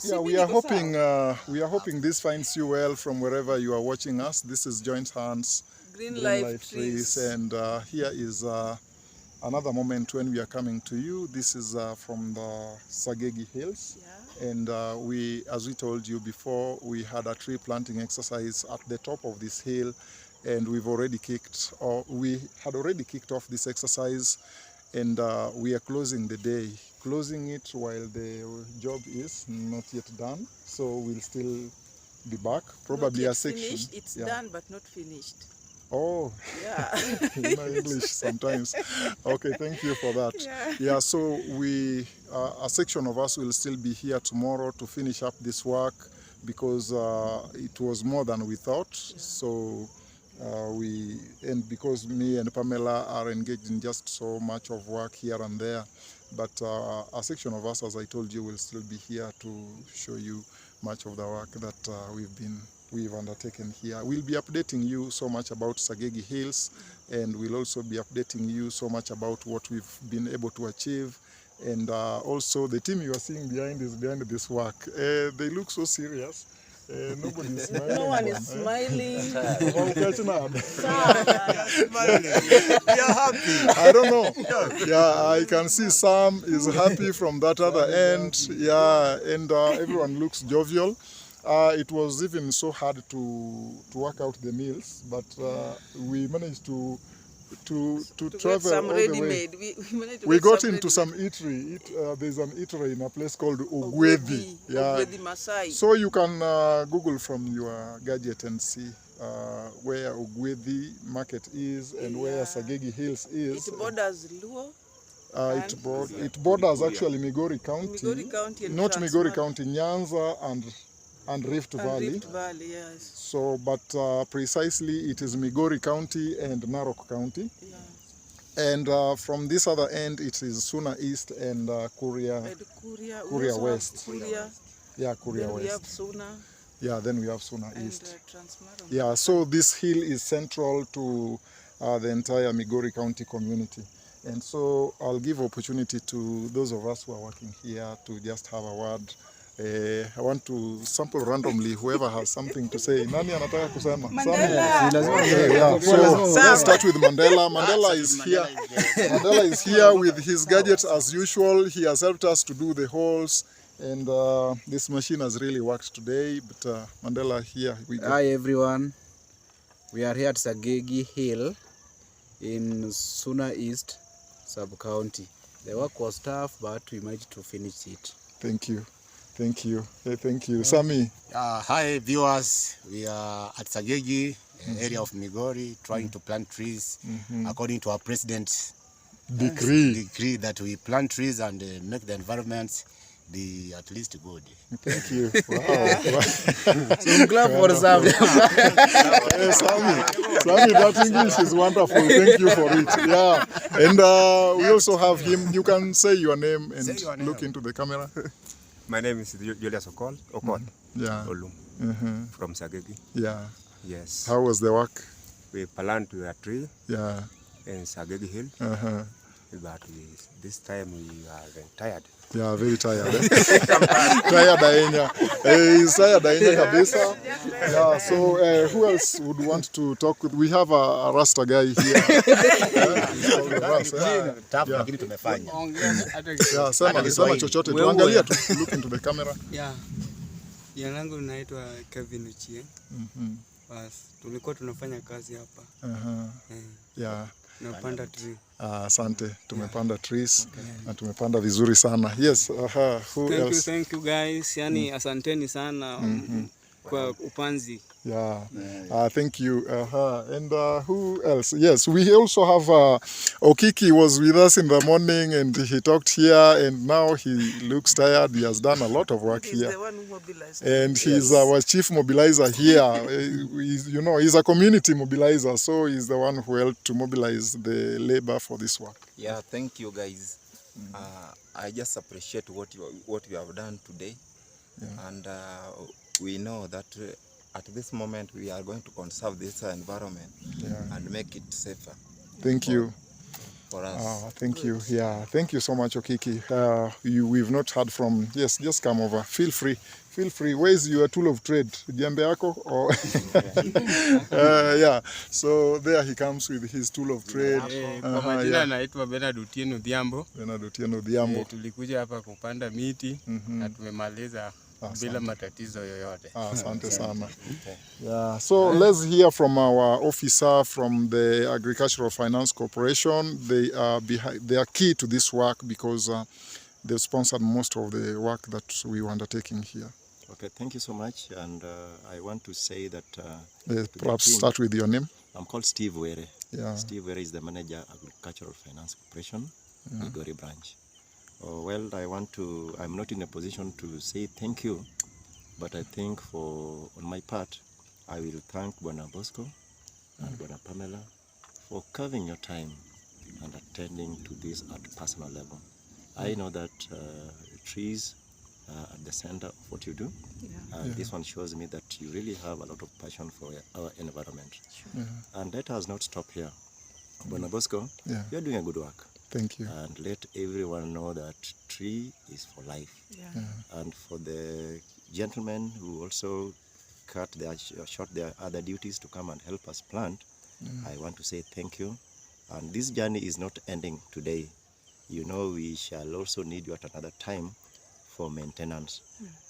Yeah, we are hoping this finds you well from wherever you are watching us. This is Joint Hands Green Life Trees. And here is another moment when we are coming to you. This is from the Sagegi Hills. Yeah. And as we told you before, we had a tree planting exercise at the top of this hill, and we had already kicked off this exercise, and we are closing the day, closing it while the job is not yet done. So we'll still be back, probably a section. Finished. It's done but not finished. Oh, yeah. You know English sometimes. Okay, thank you for that. Yeah, so a section of us will still be here tomorrow to finish up this work, because it was more than we thought. So because me and Pamela are engaged in just so much of work here and there, but a section of us, as I told you, will still be here to show you much of the work that we've undertaken here. We'll be updating you so much about Sagegi Hills, and we'll also be updating you so much about what we've been able to achieve. And also the team you are seeing behind this work. They look so serious. Nobody is smiling. No one is smiling. You're happy. I don't know. Yeah, I can see Sam is happy from that other end. Yeah, and everyone looks jovial. It was even so hard to work out the meals, but we managed to travel some all ready the way. Made. We got into some eatery. There's an eatery in a place called Ogwedi. Yeah. Ogwedi Masai. So you can Google from your gadget and see where Ogwedi Market is and where Sagegi Hills is. It borders Luo. It borders actually Migori County. And not Migori County, Nyanza and Rift Valley. Rift Valley, yes. So, but precisely it is Migori County and Narok County. Yes. And from this other end, it is Suna East and Kuria West. Yeah, Kuria then West. We have Suna. Yeah, then we have Suna East. And yeah, so this hill is central to the entire Migori County community. And so I'll give opportunity to those of us who are working here to just have a word. I want to sample randomly whoever has something to say. Nani anataka kusema? Mandela. So let's start with Mandela. Mandela is here. Mandela is here with his gadgets as usual. He has helped us to do the holes, and this machine has really worked today. But Mandela, here we go. Hi everyone. We are here at Sagegi Hill in Suna East sub-county. The work was tough, but we managed to finish it. Thank you. Thank you. Hey, thank you. Sammy. Hi viewers. We are at Sagegi, area of Migori, trying to plant trees according to our president's decree that we plant trees and make the environment be at least good. Thank you. Wow. So I'm glad for Sammy. Hey, Sammy, that English is wonderful. Thank you for it. Yeah. And we also have him. You can say your name and look into the camera. My name is Julius Okon Yeah. Olum from Sagegi. Yeah. Yes. How was the work? We planted a tree Yeah. in Sagegi Hill, but this time we are tired. Yeah, very tired. Tired Aenya. He's tired Aenya kabisa. Yeah, so who else would want to talk with? We have a Rasta guy here. Yeah, sema chochote. Tuangalia tu, look into the camera. Yeah. Jina langu naitwa Kevin Uchie. Bas, tulikuwa tunafanya kazi hapa. Yeah. Tunapanda tree. Asante, tumepanda trees na tumepanda vizuri sana. Yes, who else? Thank you guys. Yani asanteni sana kwa upanzi. Yeah, thank you. And who else? Yes, we also have Okiki was with us in the morning and he talked here, and now he looks tired. He has done a lot of work here. The one who mobilized. And he's our chief mobilizer here. He's a community mobilizer, so he's the one who helped to mobilize the labor for this work. Yeah, thank you guys. I just appreciate what you have done today. Yeah. And we know that at this moment we are going to conserve this environment and make it safer. Thank you. for us. Thank you. Yeah, thank you so much, Okiki. We've not heard from. Yes, just come over. Feel free. Feel free. Where's your tool of trade? Jembe yako? Or yeah. So there he comes with his tool of trade. Kwa majina naitwa Bernard Otieno Odhiambo. Bernard Otieno Odhiambo. Tulikuja hapa kupanda miti na tumemaliza bila matatizo yoyote. Asante sana. Yeah. So let's hear from our officer from the Agricultural Finance Corporation. They are key to this work because they've sponsored most of the work that we were undertaking here. Okay, thank you so much. And I want to say that... perhaps start with your name. I'm called Steve Were. Yeah. Steve Were is the manager, Agricultural Finance Corporation, Migori branch. Well, I'm not in a position to say thank you, but I think on my part, I will thank Bwana Bosco and Bwana Pamela for carving your time and attending to this at personal level. I know that trees are at the center of what you do. This one shows me that you really have a lot of passion for our environment. And let us not stop here. Bwana Bosco, you're doing a good work. Thank you. And let everyone know that tree is for life. And for the gentlemen who also short their other duties to come and help us plant, I want to say thank you. And this journey is not ending today. You know, we shall also need you at another time for maintenance.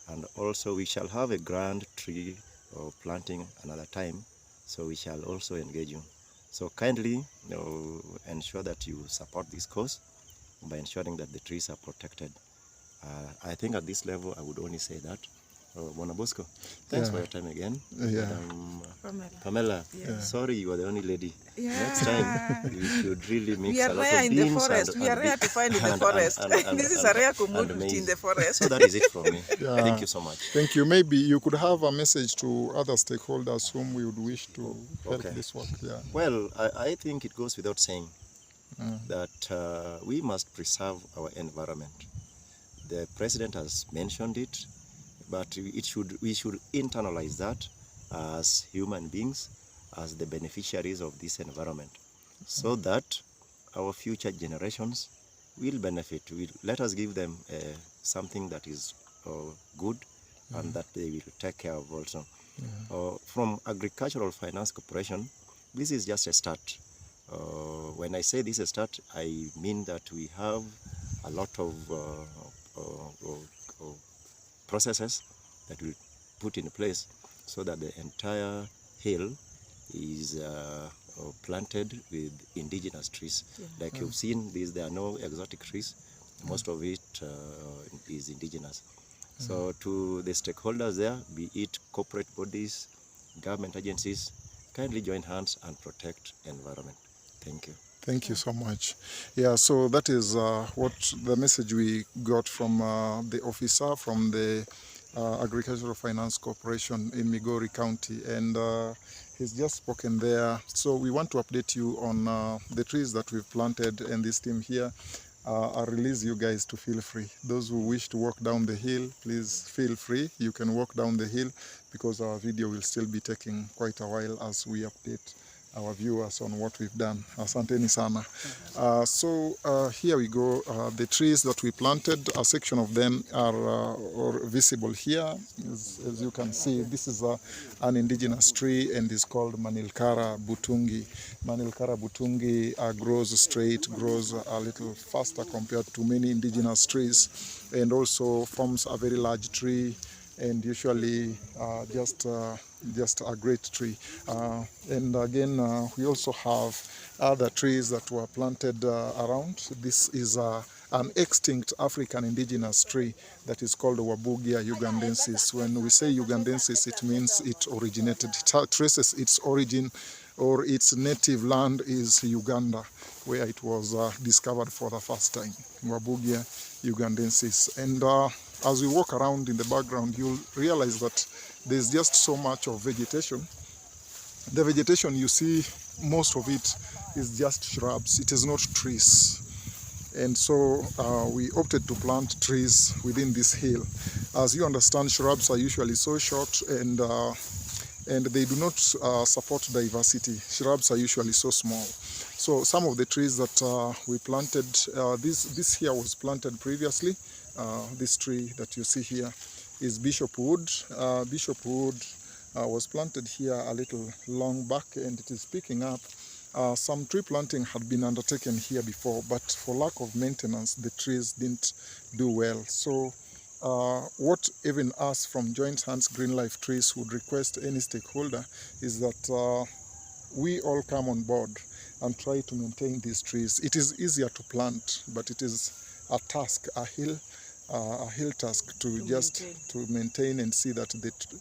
And also we shall have a grand tree or planting another time, so we shall also engage you. So kindly ensure that you support this cause by ensuring that the trees are protected. I think at this level I would only say that. Bwana Bosco, thanks for your time again. Pamela, sorry you are the only lady. Next time you should really mix a lot of beans. We are rare to find in the forest. This is a rare commodity in the forest. So that is it from me. Thank you so much. Thank you. Maybe you could have a message to other stakeholders whom we would wish to help this work. Well, I think it goes without saying that we must preserve our environment. The president has mentioned it, but we should internalize that as human beings, as the beneficiaries of this environment, so that our future generations will benefit. Let us give them something that is good and that they will take care of also. From Agricultural Finance Corporation, this is just a start. When I say this is a start, I mean that we have a lot of processes that we put in place so that the entire hill is planted with indigenous trees. Like you've seen, there are no exotic trees. Most of it is indigenous. So to the stakeholders there, be it corporate bodies, government agencies, kindly join hands and protect environment. Thank you. Thank you so much. Yeah, so that is what the message we got from the officer from the Agricultural Finance Corporation in Migori County, and he's just spoken there. So we want to update you on the trees that we've planted, and this team here. I'll release you guys to feel free. Those who wish to walk down the hill, please feel free. You can walk down the hill because our video will still be taking quite a while as we update our viewers on what we've done. Asanteni sana. So here we go. The trees that we planted, a section of them are visible here. As you can see, this is an indigenous tree and is called Manilkara butungi. Manilkara butungi grows straight, grows a little faster compared to many indigenous trees, and also forms a very large tree, and usually just a great tree. And again, we also have other trees that were planted around. This is an extinct African indigenous tree that is called Wabugia ugandensis. When we say ugandensis, it means it originated, it traces its origin, or its native land is Uganda, where it was discovered for the first time, Wabugia ugandensis. And as we walk around in the background, you'll realize that there's just so much of vegetation. The vegetation you see, most of it is just shrubs. It is not trees. And so we opted to plant trees within this hill. As you understand, shrubs are usually so short, and and they do not support diversity. Shrubs are usually so small. So some of the trees that we planted, this here was planted previously. This tree that you see here is Bishop Wood. Bishop Wood was planted here a little long back, and it is picking up. Some tree planting had been undertaken here before, but for lack of maintenance, the trees didn't do well. So what even us from Joint Hands Green Life Trees would request any stakeholder is that we all come on board and try to maintain these trees. It is easier to plant, but it is a task, a hill task to maintain and see that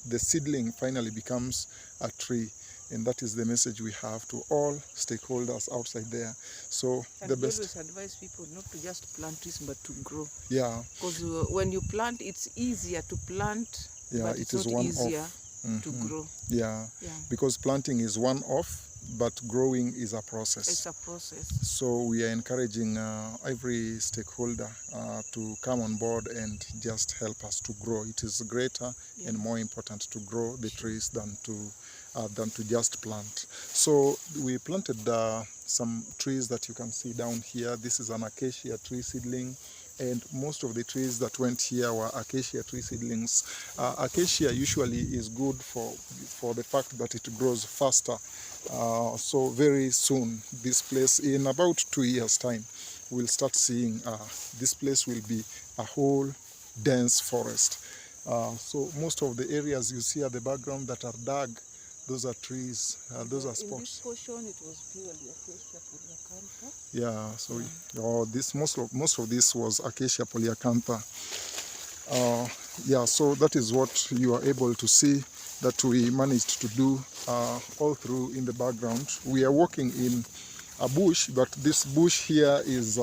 the seedling finally becomes a tree. And that is the message we have to all stakeholders outside there. So and the we best. always advise people not to just plant trees, but to grow. Yeah. Because when you plant, it's easier to plant, Yeah, but it it's is not easier one-off. to grow. Yeah. Yeah. Because planting is one-off, but growing is a process. It's a process. So we are encouraging every stakeholder to come on board and just help us to grow. It is greater and more important to grow the trees than to just plant. So we planted some trees that you can see down here. This is an acacia tree seedling, and most of the trees that went here were acacia tree seedlings. Acacia usually is good for the fact that it grows faster. So very soon, this place, in about 2 years' time, we'll start seeing this place will be a whole dense forest. So most of the areas you see at the background that are dug, those are trees, those are spots. In this portion, it was purely acacia polyacantha. Yeah, so this most of this was acacia polyacantha. Yeah, so that is what you are able to see that we managed to do all through in the background. We are walking in a bush, but this bush here is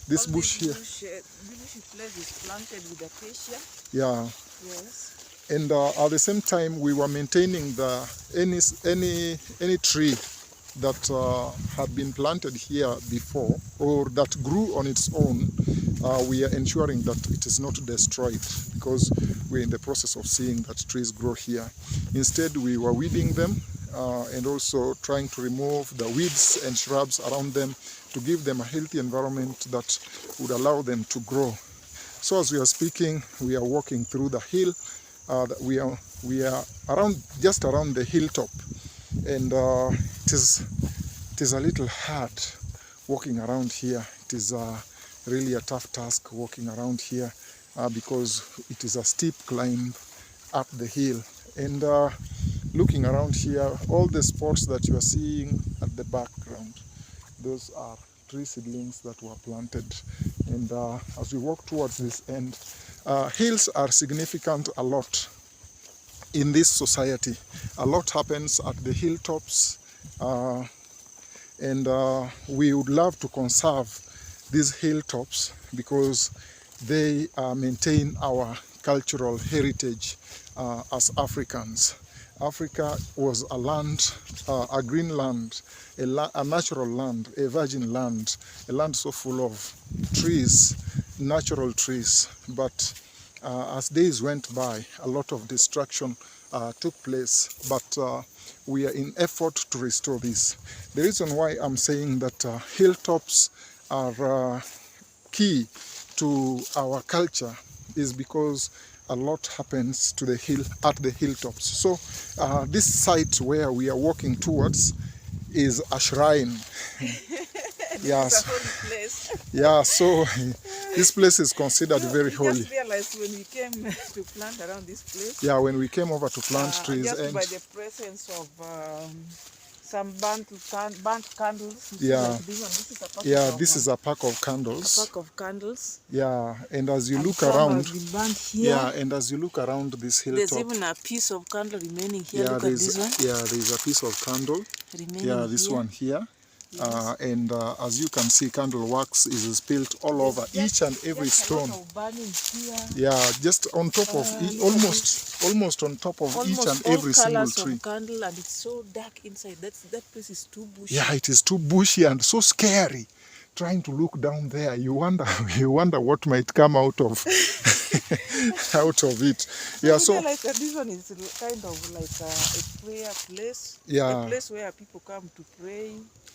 this bush here. This place is planted with acacia. Yeah. Yes. And at the same time, we were maintaining any tree that had been planted here before or that grew on its own. We are ensuring that it is not destroyed, because we're in the process of seeing that trees grow here. Instead, we were weeding them and also trying to remove the weeds and shrubs around them to give them a healthy environment that would allow them to grow. So as we are speaking, we are walking through the hill. We are just around the hilltop, and it is a little hard walking around here. It is really a tough task walking around here because it is a steep climb up the hill. And looking around here, all the spots that you are seeing at the background, those are tree seedlings that were planted. And as we walk towards this end, hills are significant a lot in this society. A lot happens at the hilltops, and we would love to conserve these hilltops because they maintain our cultural heritage as Africans. Africa was a land, a green land, a natural land, a virgin land, a land so full of trees, natural trees. But as days went by, a lot of destruction took place. But we are in effort to restore this. The reason why I'm saying that hilltops are key to our culture is because a lot happens to the hill at the hilltops. So this site where we are walking towards is a shrine. Yes. It's a holy place. Yeah, so this place is considered very holy. We just realized when we came to plant around this place. Yeah, when we came over to plant trees, just and by the presence of some burnt candles. Yeah. Like this is a pack yeah, of, this is a pack of candles. a pack of candles. Yeah, and as you And look some around, have been burnt here. yeah, and as you look around this There's hilltop, even a piece of candle remaining here. yeah, Look at this one. there's a piece of candle. Remaining Yeah, this here. one here. Yes. And as you can see, candle wax is spilled all over each and every Just a lot stone. of burning here. Yeah, just on top of almost on top of each and every single colors tree. of candle, and it's so dark inside. That place is too bushy. Yeah, it is too bushy and so scary. Trying to look down there, you wonder what might come out of out of it. Yeah, so like this one is kind of like a prayer place. Yeah. A place where people come to pray.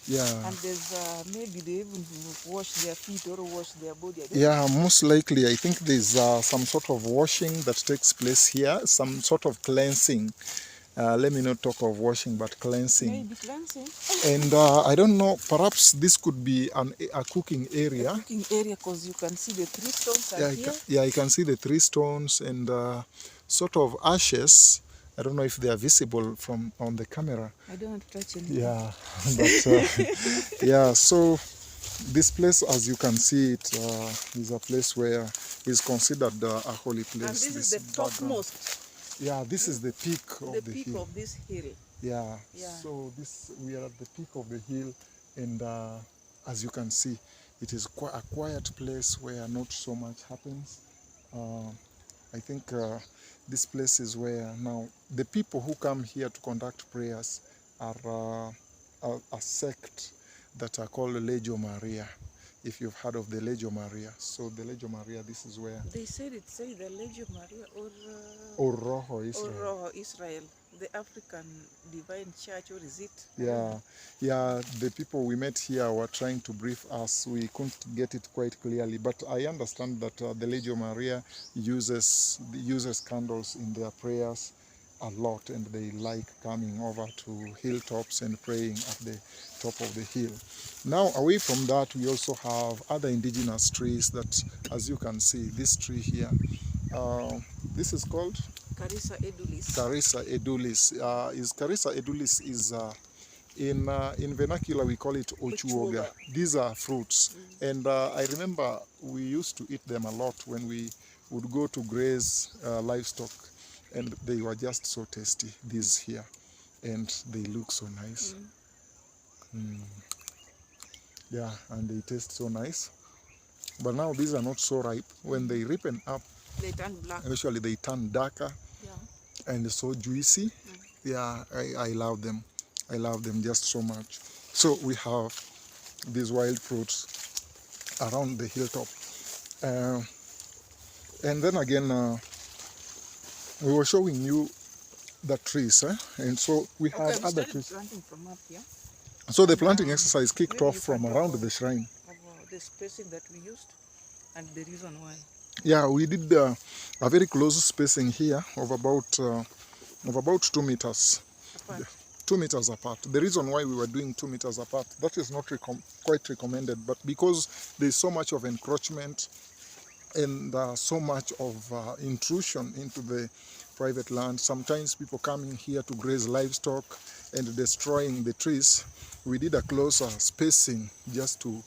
yeah, And there's maybe they even wash their feet or wash their body. yeah, most likely I think there's some sort of washing that takes place here, some sort of cleansing. Let me not talk of washing, but cleansing. Maybe cleansing. And I don't know, perhaps this could be a cooking area. A cooking area, because you can see the 3 stones are Yeah, here. I can see the 3 stones and sort of ashes. I don't know if they are visible from on the camera. I don't want to touch anything. Yeah, but yeah, so this place, as you can see it, is a place where is considered a holy place. And this is the background. topmost. Yeah, this is the peak of the peak hill. of this hill. Yeah. Yeah. So we are at the peak of the hill, and as you can see, it is a quiet place where not so much happens. I think this place is where now the people who come here to conduct prayers are a sect that are called Legio Maria. If you've heard of the Legio Maria, so the Legio Maria, this is where. They said the Legio Maria or Rojo Israel. Or Rojo Israel, the African Divine Church, or is it? Yeah, yeah. The people we met here were trying to brief us. We couldn't get it quite clearly, but I understand that the Legio Maria uses candles in their prayers a lot, and they like coming over to hilltops and praying at the top of the hill. Now, away from that, we also have other indigenous trees that, as you can see, this tree here, this is called Carissa edulis. Carissa edulis. Carissa edulis is in vernacular we call it ochuoga. These are fruits, and I remember we used to eat them a lot when we would go to graze livestock, and they were just so tasty. These here, and they look so nice. Yeah, and they taste so nice. But now these are not so ripe. When they ripen up, they turn black. Usually they turn darker. Yeah. And so juicy. Yeah, I love them. I love them just so much. So we have these wild fruits around the hilltop. And then again, we were showing you the trees, and so we have other trees. Planting from up here. So the planting exercise kicked off from around the shrine. The spacing that we used and the reason why. Yeah, we did a very close spacing here of about 2 meters. Apart. 2 meters apart. The reason why we were doing 2 meters apart, that is not quite recommended, but because there's so much of encroachment and so much of intrusion into the private land, sometimes people coming here to graze livestock and destroying the trees, we did a closer spacing just to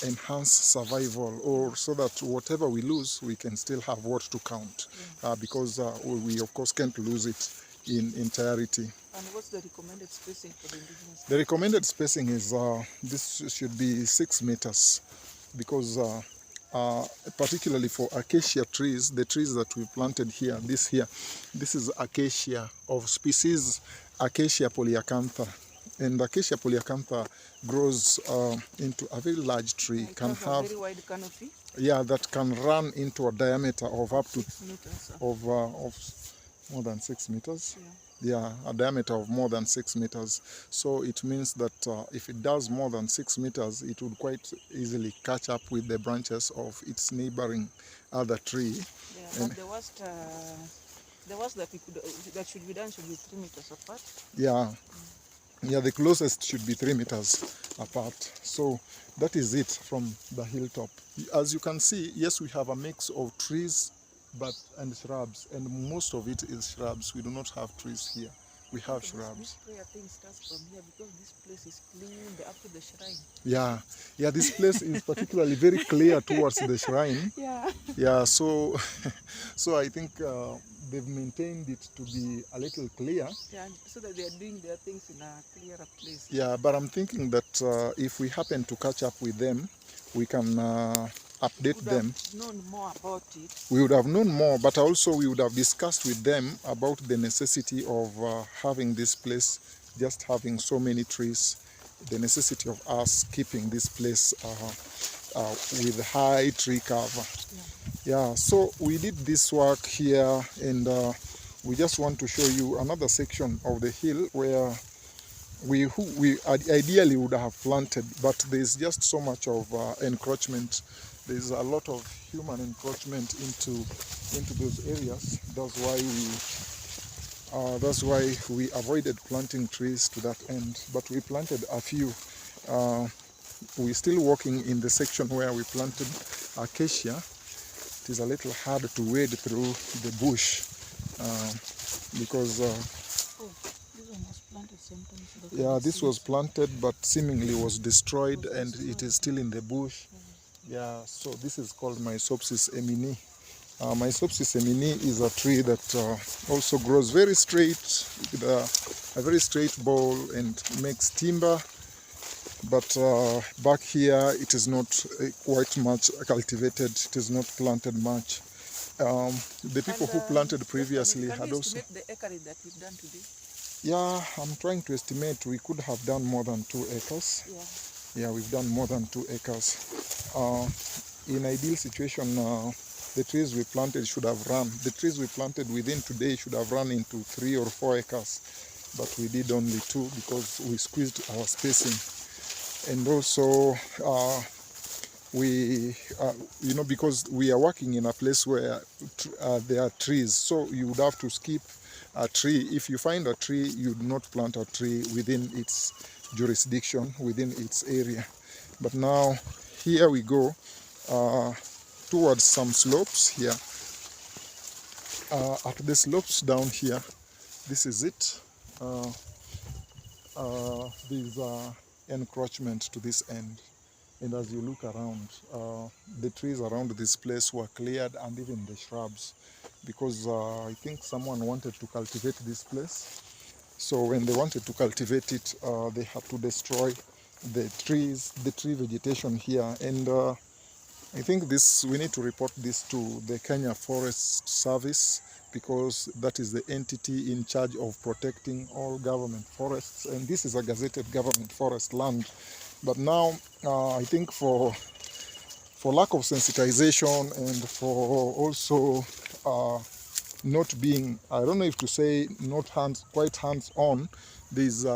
enhance survival, or so that whatever we lose, we can still have what to count, because we of course can't lose it in entirety. And what's the recommended spacing for the indigenous? The recommended spacing is this should be 6 meters, because particularly for acacia trees, the trees that we planted here, this is acacia of species Acacia polyacantha. And Acacia polyacantha grows into a very large tree. It can have a very wide canopy. Yeah, that can run into a diameter of up to 6 meters. of more than 6 meters. Yeah. Yeah, a diameter of more than 6 meters. So it means that if it does more than 6 meters, it would quite easily catch up with the branches of its neighboring other tree. Yeah, but the worst that should be done should be 3 meters apart. Yeah. Yeah, the closest should be 3 meters apart. So that is it from the hilltop. As you can see, yes, we have a mix of trees and shrubs, and most of it is shrubs. We do not have trees here. We have shrubs. This prayer thing starts from here because this place is clean up to the shrine. Yeah, this place is particularly very clear towards the shrine. Yeah, so I think they've maintained it to be a little clear. Yeah, so that they are doing their things in a clearer place. Yeah, but I'm thinking that if we happen to catch up with them, we can update them. Known more about it. We would have known more, but also we would have discussed with them about the necessity of having this place, just having so many trees, the necessity of us keeping this place with high tree cover. Yeah, so we did this work here, and we just want to show you another section of the hill where we ideally would have planted, but there's just so much of encroachment. There's a lot of human encroachment into those areas. That's why we avoided planting trees to that end, but we planted a few. We're still working in the section where we planted acacia. It is a little hard to wade through the bush because This one was planted sometimes. yeah, this was planted but seemingly was destroyed, and it is still in the bush. Yeah, so this is called Mysopsis emini. Mysopsis emini is a tree that also grows very straight with a very straight bole and makes timber. But back here it is not quite much cultivated. It is not planted much. The people who planted previously had also... Can you estimate the acreage that we've done today? Yeah, I'm trying to estimate. We could have done more than 2 acres. Yeah, we've done more than 2 acres. In ideal situation, the trees we planted should have run. The trees we planted within today should have run into 3 or 4 acres. But we did only 2 because we squeezed our spacing. And also, because we are working in a place where there are trees, so you would have to skip a tree. If you find a tree, you would not plant a tree within its jurisdiction, within its area. But now, here we go towards some slopes here. At the slopes down here, this is it. These are encroachment to this end, and as you look around, the trees around this place were cleared, and even the shrubs, because I think someone wanted to cultivate this place. So when they wanted to cultivate it, they had to destroy the trees, the tree vegetation here. And I think we need to report this to the Kenya Forest Service, because that is the entity in charge of protecting all government forests, and this is a gazetted government forest land. But now, I think for lack of sensitization and for also not being, I don't know if to say not quite hands-on, there's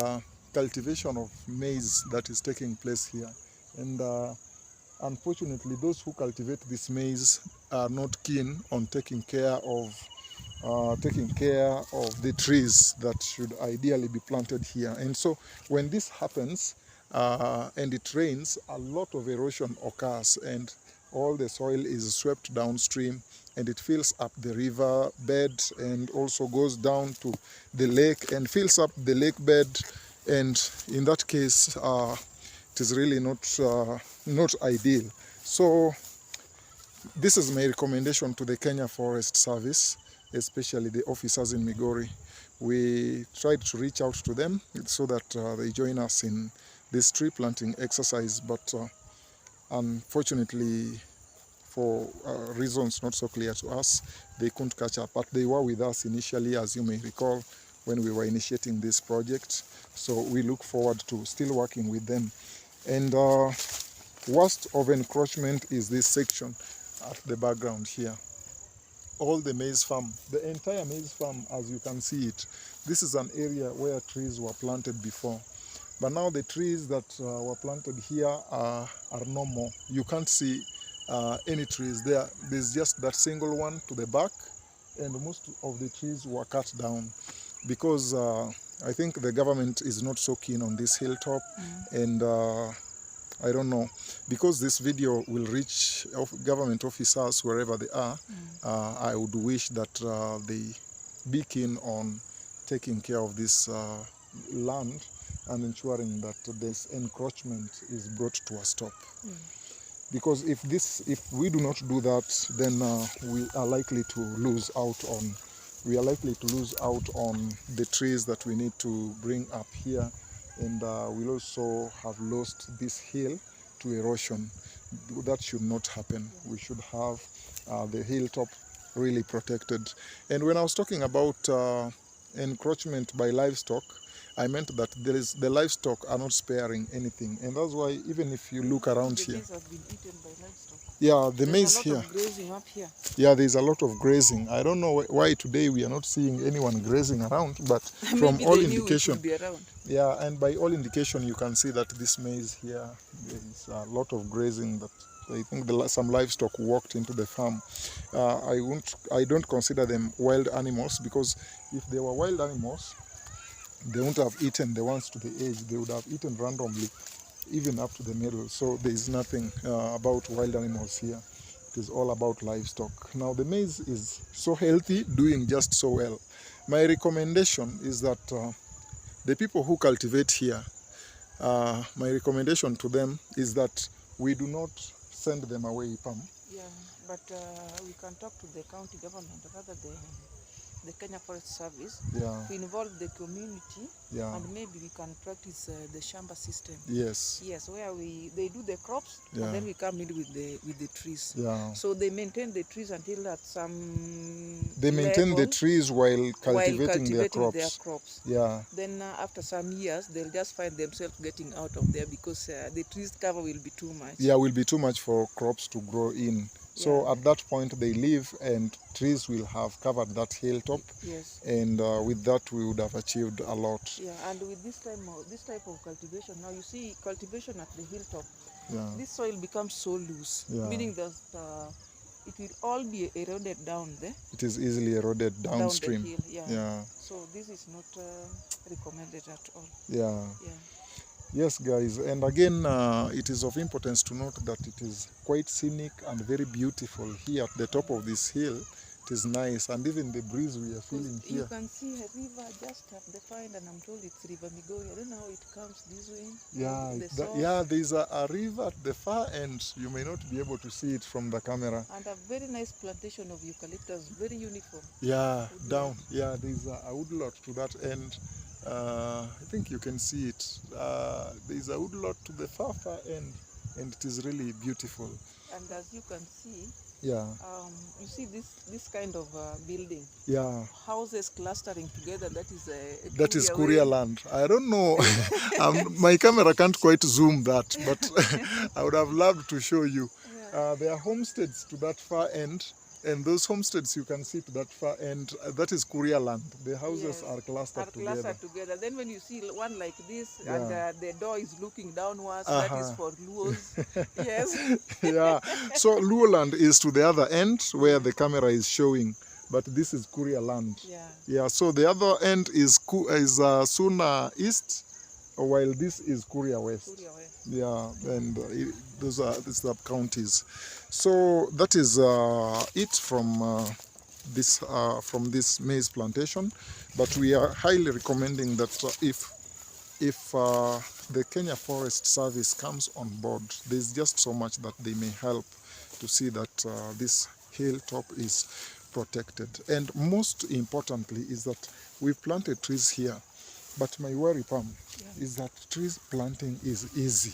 cultivation of maize that is taking place here. And unfortunately, those who cultivate this maize are not keen on taking care of the trees that should ideally be planted here. And so when this happens and it rains, a lot of erosion occurs, and all the soil is swept downstream, and it fills up the river bed and also goes down to the lake and fills up the lake bed. And in that case, it is really not ideal. So this is my recommendation to the Kenya Forest Service, especially the officers in Migori. We tried to reach out to them so that they join us in this tree planting exercise, but unfortunately, for reasons not so clear to us, they couldn't catch up. But they were with us initially, as you may recall, when we were initiating this project. So we look forward to still working with them. And worst of encroachment is this section at the background here. All the maize farm, the entire maize farm, as you can see it, this is an area where trees were planted before. But now the trees that were planted here are no more. You can't see any trees there. There's just that single one to the back, and most of the trees were cut down because I think the government is not so keen on this hilltop. And I don't know, because this video will reach government officers wherever they are. I would wish that they be keen on taking care of this land and ensuring that this encroachment is brought to a stop. Because if we do not do that, then we are likely to lose out on the trees that we need to bring up here, and we'll also have lost this hill to erosion. That should not happen. We should have the hilltop really protected. And when I was talking about encroachment by livestock, I meant that the livestock are not sparing anything, and that's why even if you look around here, maize has been eaten by livestock. yeah, the There's maize a lot here, of grazing up here. yeah, there's a lot of grazing. I don't know why today we are not seeing anyone grazing around, but from Maybe all they knew it indication, would be around. yeah, and by all indication, you can see that this maize here, there is a lot of grazing that I think some livestock walked into the farm. I don't consider them wild animals, because if they were wild animals, they wouldn't have eaten the ones to the edge. They would have eaten randomly, even up to the middle. So there is nothing about wild animals here. It is all about livestock. Now the maize is so healthy, doing just so well. My recommendation is that the people who cultivate here, my recommendation to them is that we do not send them away, Pam. Yeah, but we can talk to the county government, rather the Kenya Forest Service, Yeah. to involve the community, Yeah. and maybe we can practice the shamba system. Yes. Yes, where they do the crops, Yeah. and then we come in with the trees. Yeah. So they maintain the trees until at some They maintain the level, trees while cultivating their their crops. crops. Yeah. Then after some years, they'll just find themselves getting out of there, because the trees cover will be too much. Yeah, will be too much for crops to grow in. So Yeah. at that point they leave, and trees will have covered that hilltop. Yes. And with that we would have achieved a lot. Yeah, and with this type of cultivation, now you see cultivation at the hilltop, Yeah. this soil becomes so loose, Yeah. meaning that it will all be eroded down there. It is easily eroded downstream. Down the hill, yeah. Yeah. So this is not recommended at all. Yeah. Yeah. Yes, guys, and again, it is of importance to note that it is quite scenic and very beautiful here at the top of this hill. It is nice, and even the breeze we are feeling You here. can see a river just at the far end, and I'm told it's River Migori. I don't know how it comes this way. Yeah, The source. yeah, there is a river at the far end. You may not be able to see it from the camera. And a very nice plantation of eucalyptus, very uniform. Yeah, Woodlot. down. Yeah, there is a woodlot to that end. I think you can see it. There is a woodlot to the far end, and it is really beautiful. And as you can see, Yeah, you see this kind of building, yeah. houses clustering together. That is That is Kuria Kuria way. land. I don't know. My camera can't quite zoom that, but I would have loved to show you. Yeah. There are homesteads to that far end, and those homesteads you can see to that far end, that is Kuria land. The houses Yes, are clustered together. clustered together. Then when you see one like this, Yeah. and the door is looking downwards, that is for Luos. Yes. Yeah. So Luo land is to the other end where the camera is showing, but this is Kuria land. Yeah. Yeah. So the other end is Suna East, while this is Kuria West. Kuria West. Yeah, and those are the sub counties. So that is it from this maize plantation. But we are highly recommending that if the Kenya Forest Service comes on board, there's just so much that they may help to see that this hilltop is protected. And most importantly is that we've planted trees here. But my worry, Pam, is that trees planting is easy.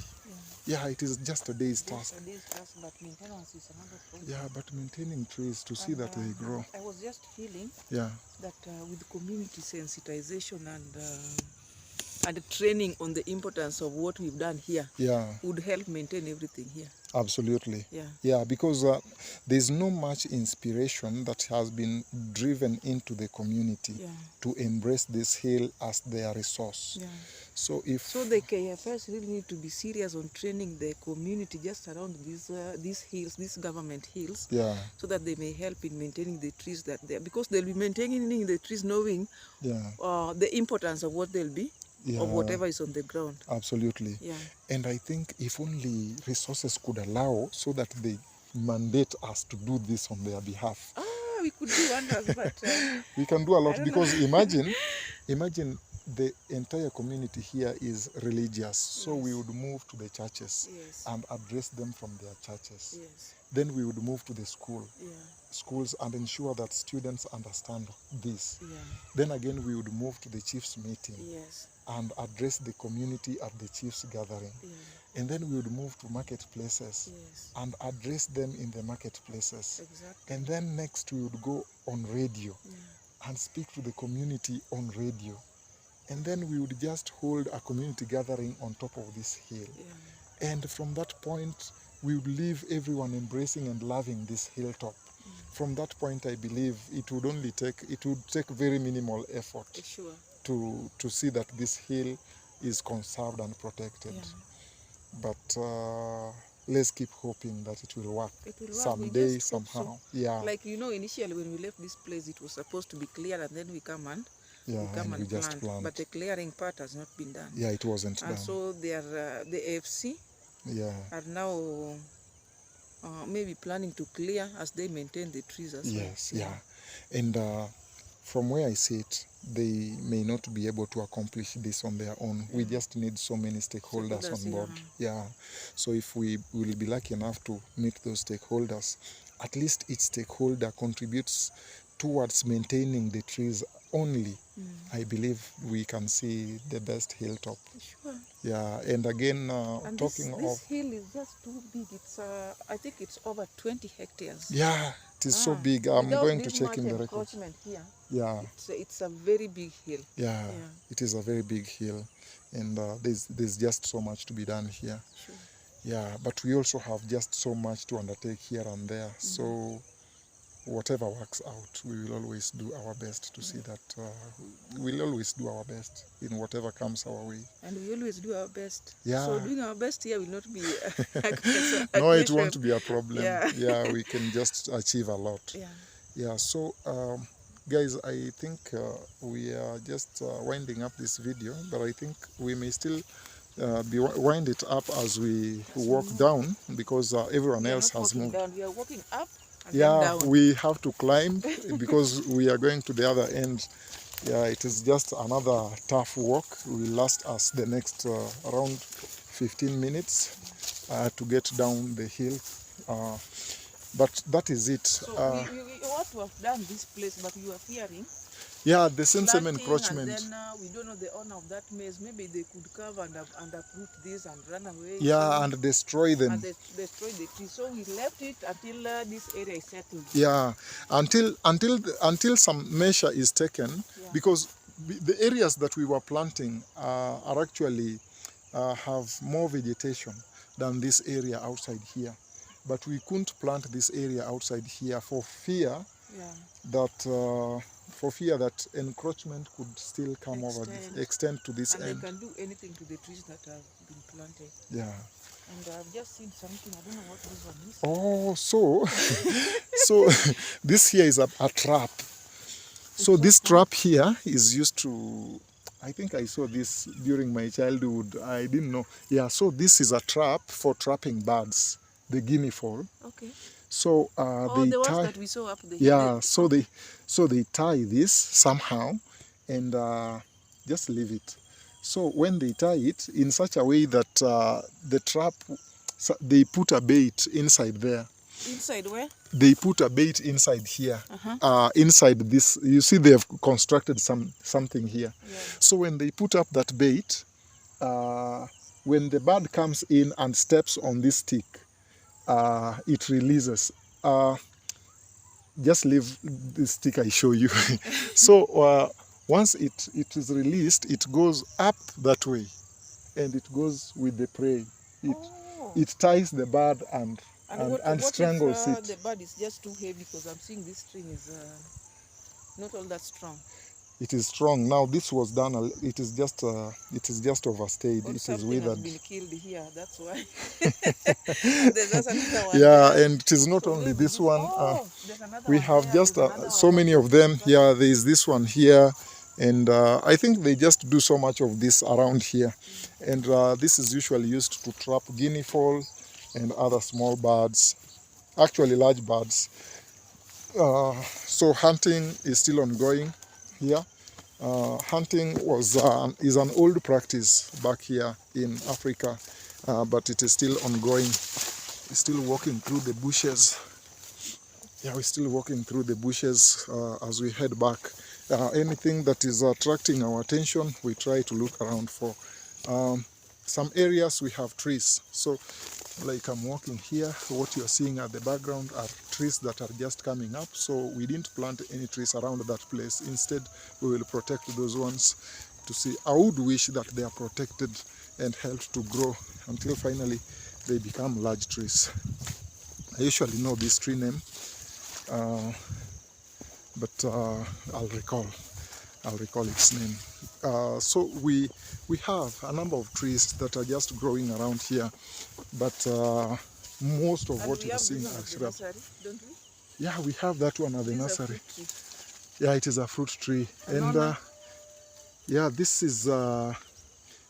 Yeah, it is just a day's task. Just a day's task, but maintenance is another problem. Yeah, but maintaining trees to see that they grow. I was just feeling Yeah, that with community sensitization and training on the importance of what we've done here yeah, would help maintain everything here. absolutely. Yeah. Yeah, because there's no much inspiration that has been driven into the community Yeah. to embrace this hill as their resource. Yeah. So if So the KFS really need to be serious on training the community just around these hills, these government hills, yeah, so that they may help in maintaining the trees that they are, because they'll be maintaining the trees knowing yeah, the importance of what they'll be, yeah, of whatever is on the ground. absolutely. Yeah. And I think if only resources could allow so that they mandate us to do this on their behalf. We could do wonders, but We can do a I lot don't because imagine the entire community here is religious. So we would move to the churches yes, and address them from their churches. yes, Then we would move to the yeah, schools and ensure that students understand this. yeah, Then again we would move to the chief's meeting yes, and address the community at the chief's gathering. yeah, And then we would move to marketplaces yes, and address them in the marketplaces. exactly. And then next we would go on radio Yeah, and speak to the community on radio. and then we would just hold a community gathering on top of this hill. Yeah. And from that point, we would leave everyone embracing and loving this hilltop. From that point, I believe it would take very minimal effort Sure. to see that this hill is conserved and protected. Yeah. But let's keep hoping that it will work It will work. someday, We just hope somehow. so. Yeah. Like, initially when we left this place, it was supposed to be clear, and then we come and We just plant. But the clearing part has not been done. Yeah, it wasn't And done. so they are, the AFC are now maybe planning to clear as they maintain the trees as well. Yes, yeah. And from where I see it, they may not be able to accomplish this on their own. We just need so many stakeholders on board. Yeah. So if we will be lucky enough to meet those stakeholders, at least each stakeholder contributes towards maintaining the trees only. I believe we can see the best hilltop. Sure. Yeah, and again, And talking this of... hill is just too big. It's I think it's over 20 hectares. Yeah, it is so big. I'm Without going to this check much in the records. encroachment here, Yeah. it's a very big hill. Yeah, it is a very big hill, and there's just so much to be done here. Sure. Yeah, but we also have just so much to undertake here and there. So whatever works out, we will always do our best to see that we'll always do our best in whatever comes our way. And we always do our best. Yeah. So doing our best here will not be No, it won't be a problem. Yeah. We can just achieve a lot. Yeah. Yeah, so guys, I think we are just winding up this video, but I think we may still wind it up as we walk down, because everyone else has moved. Down. We are walking up and Yeah, then down. we have to climb because we are going to the other end. Yeah, it is just another tough walk. Will last us the next around 15 minutes to get down the hill. But that is it. So we ought to have done this place, but you are fearing Yeah, the same planting, encroachment. and then we don't know the owner of that maize. Maybe they could cover and uproot this and run away. Yeah, so, and destroy them. and destroy the tree. So we left it until this area is settled. Yeah, until some measure is taken, because the areas that we were planting are actually have more vegetation than this area outside here. But we couldn't plant this area outside here for fear that encroachment could still come extend to this and end. they can do anything to the trees that have been planted. Yeah. And I've just seen something. I don't know what this one is. Oh, so this here is a trap. So this trap here is used to, I think I saw this during my childhood. I didn't know. Yeah, so this is a trap for trapping birds, the guinea fowl. Okay. So they the ones tie. that we saw up the Yeah, so they tie this somehow and just leave it. So when they tie it in such a way that the trap, they put a bait inside there. Inside where? They put a bait inside here. Inside this, you see they have constructed something here. Yeah. So when they put up that bait, when the bird comes in and steps on this stick, it releases. Just leave the stick I show you. So once it is released, it goes up that way, and it goes with the prey. It ties the bird and strangles if, it. the bird is just too heavy, because I'm seeing this string is not all that strong. It is strong. Now this was done. It is just overstayed. Or it is something withered. has been killed here. That's why. There's just another one. Yeah, there. and it is not So only look, this one. there's another We one have there, just there's another so one. many of them. Yeah, there is this one here, and I think they just do so much of this around here. And this is usually used to trap guinea fowl and other small birds, actually large birds. So hunting is still ongoing here. Hunting is an old practice back here in Africa, but it is still ongoing. We're still walking through the bushes. Yeah, we're still walking through the bushes as we head back. Anything that is attracting our attention, we try to look around for. Some areas we have trees. So like I'm walking here, what you're seeing at the background are trees that are just coming up. So we didn't plant any trees around that place. Instead, we will protect those ones. to see. I would wish that they are protected and helped to grow until finally they become large trees. I usually know this tree name, but I'll recall its name. So we have a number of trees that are just growing around here, but most of what you're seeing are shrubs. Don't we? Yeah, we have that one at the nursery. Yeah, it is a fruit tree, and yeah, this is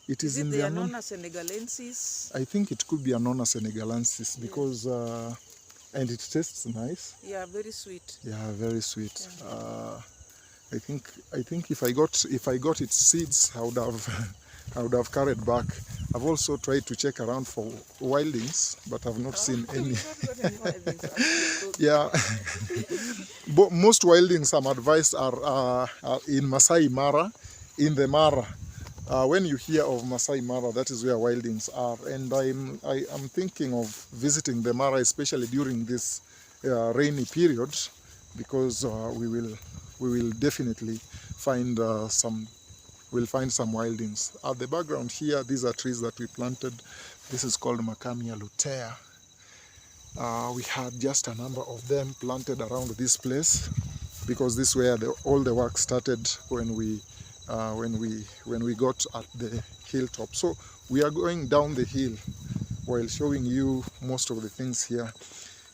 it is in the the Annona senegalensis? I think it could be Annona senegalensis because and it tastes nice. Yeah, very sweet. Yeah, very sweet. Yeah. I think if I got its seeds, I would have carried back. I've also tried to check around for wildings, but I've not seen any. Yeah, but most wildings I'm advised are in Masai Mara, in the Mara. When you hear of Masai Mara, that is where wildings are, and I am thinking of visiting the Mara, especially during this rainy period, because we will definitely find some wildings. At the background here, these are trees that we planted. This is called Macamia lutea. We had just a number of them planted around this place because this is where all the work started when we got at the hilltop. So we are going down the hill while showing you most of the things here.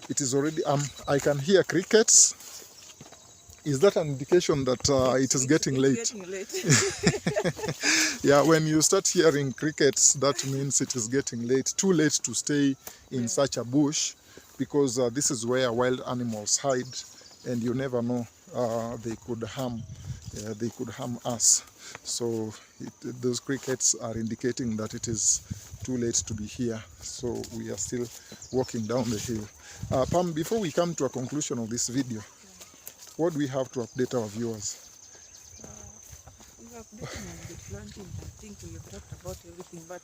It is already I can hear crickets. Is that an indication that it is getting late? Getting late. Yeah, when you start hearing crickets, that means it is getting late. Too late to stay in such a bush, because this is where wild animals hide, and you never know, they could harm us. So those crickets are indicating that it is too late to be here. So we are still walking down the hill. Pam, before we come to a conclusion of this video, what do we have to update our viewers? We have updated the planting. I think we have talked about everything, but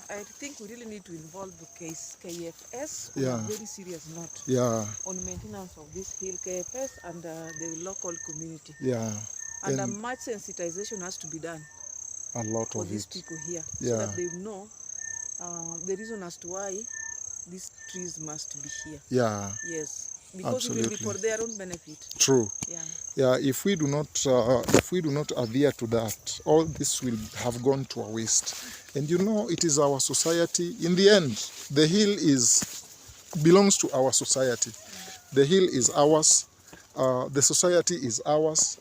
I think we really need to involve the KFS on a very serious note. Yeah. On maintenance of this hill, KFS and the local community. Yeah. And much sensitization has to be done. A lot for of these it. people here, Yeah. so that they know the reason as to why these trees must be here. Yeah. Yes. Because Absolutely. it will be for their own benefit. True. Yeah. Yeah. If we do not adhere to that, all this will have gone to a waste. And you know, it is our society. In the end, the hill belongs to our society. The hill is ours. The society is ours.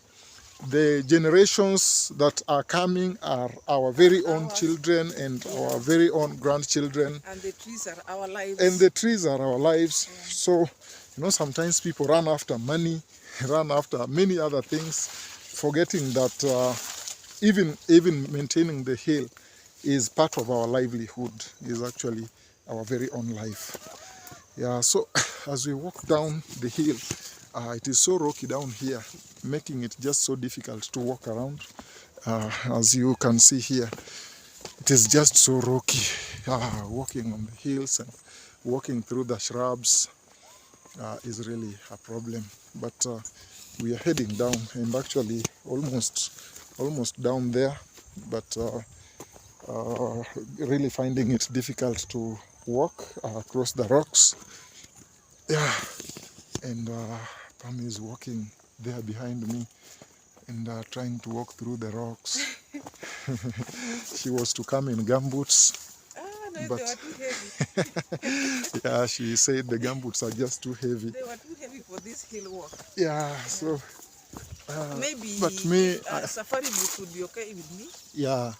The generations that are coming are our very own children and our very own grandchildren. And the trees are our lives. And the trees are our lives. Yeah. So, you know, sometimes people run after money, run after many other things, forgetting that even maintaining the hill is part of our livelihood, is actually our very own life. Yeah, so as we walk down the hill, it is so rocky down here, making it just so difficult to walk around. As you can see here, it is just so rocky. Walking on the hills and walking through the shrubs is really a problem. But we are heading down, and actually almost down there, but really finding it difficult to walk across the rocks. Yeah, and Pam is walking there behind me and trying to walk through the rocks. She was to come in gumboots. No, but they were too heavy. Yeah, she said the gumboots are just too heavy. They were too heavy for this hill walk. Yeah, so maybe but me, safari boots would be okay with me. Yeah.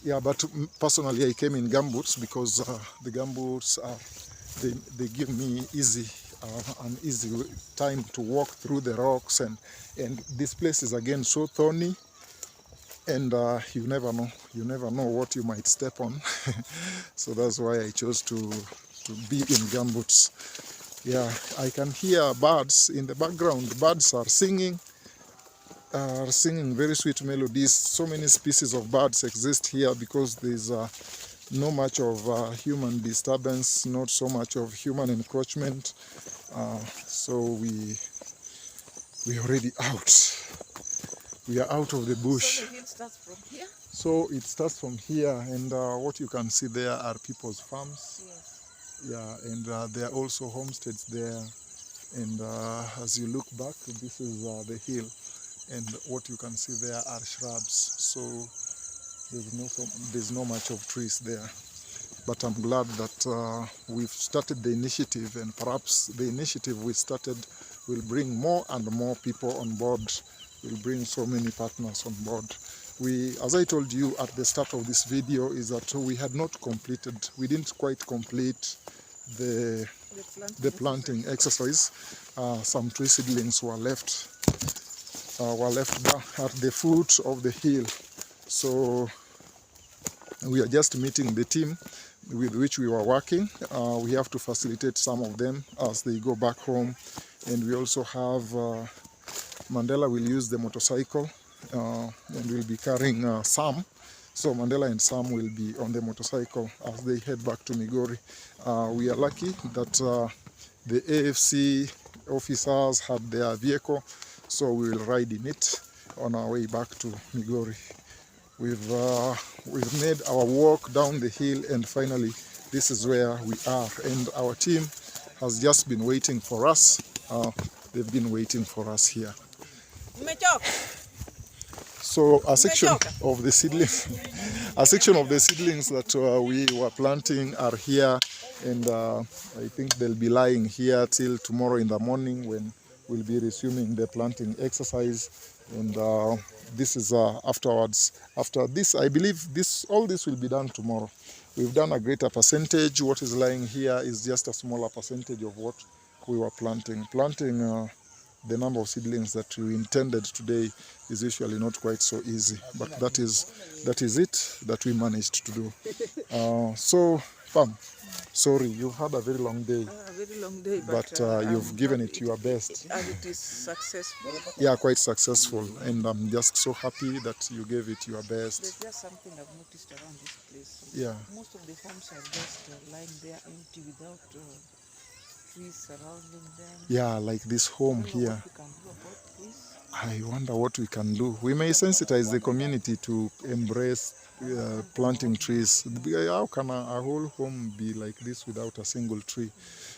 Yeah, but personally I came in gumboots because the gumboots they give me an easy time to walk through the rocks, and this place is again so thorny, and you never know what you might step on. So that's why I chose to be in gumboots. Yeah, I can hear birds in the background. Birds are singing very sweet melodies. So many species of birds exist here because there's no much of human disturbance, not so much of human encroachment. So we already out. We are out of the bush. So the hill starts from here? So it starts from here, and what you can see there are people's farms. Yes. Yeah, and there are also homesteads there. And as you look back, this is the hill, and what you can see there are shrubs. So there's no much of trees there. But I'm glad that we've started the initiative, and perhaps the initiative we started will bring more and more people on board, will bring so many partners on board. As I told you at the start of this video, is that we had not completed, we didn't quite complete the planting exercise. Some tree seedlings were left at the foot of the hill. So we are just meeting the team with which we were working. We have to facilitate some of them as they go back home. And we also have Mandela will use the motorcycle and will be carrying Sam. So Mandela and Sam will be on the motorcycle as they head back to Migori. We are lucky that the AFC officers had their vehicle, so we will ride in it on our way back to Migori. We've made our walk down the hill, and finally this is where we are, and our team has just been waiting for us. They've been waiting for us here. So a section of the seedlings, that we were planting are here, and I think they'll be lying here till tomorrow in the morning when we'll be resuming the planting exercise. And this is afterwards. After this, I believe all this will be done tomorrow. We've done a greater percentage. What is lying here is just a smaller percentage of what we were planting. The number of seedlings that we intended today is usually not quite so easy, but that is it that we managed to do. So, Pam, sorry, you've had a very long day. A very long day, but you've given it your best. And it is successful. Yeah, quite successful, and I'm just so happy that you gave it your best. There's just something I've noticed around this place. Yeah. Most of the homes are just lying there empty without trees surrounding them. Yeah, like this home here. What we can do about this? I wonder what we can do. We may sensitize the community to embrace planting trees. How can a whole home be like this without a single tree?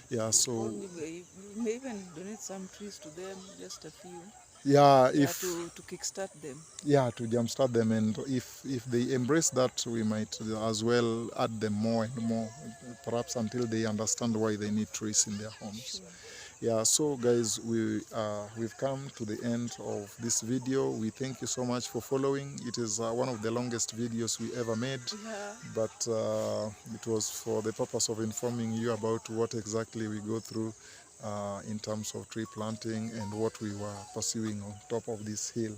Yeah, so we may even donate some trees to them, just a few. Yeah, to kickstart them. Yeah, to jumpstart them, and if they embrace that, we might as well add them more and more, perhaps until they understand why they need trees in their homes. Sure. Yeah, so guys, we've come to the end of this video. We thank you so much for following. It is one of the longest videos we ever made, but it was for the purpose of informing you about what exactly we go through in terms of tree planting and what we were pursuing on top of this hill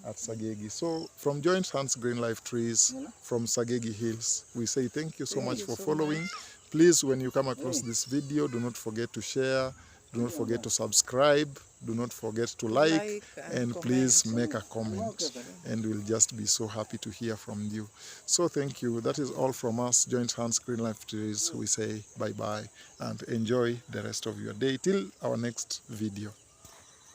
at Sagegi. So from Joint Hands Green Life Trees from Sagegi Hills, we say thank you so much for following. Please, when you come across this video, do not forget to share, do not forget to subscribe, do not forget to like and please make a comment, and we'll just be so happy to hear from you. So thank you. That is all from us, Joint Hands Green Life Trees. We say bye-bye and enjoy the rest of your day till our next video.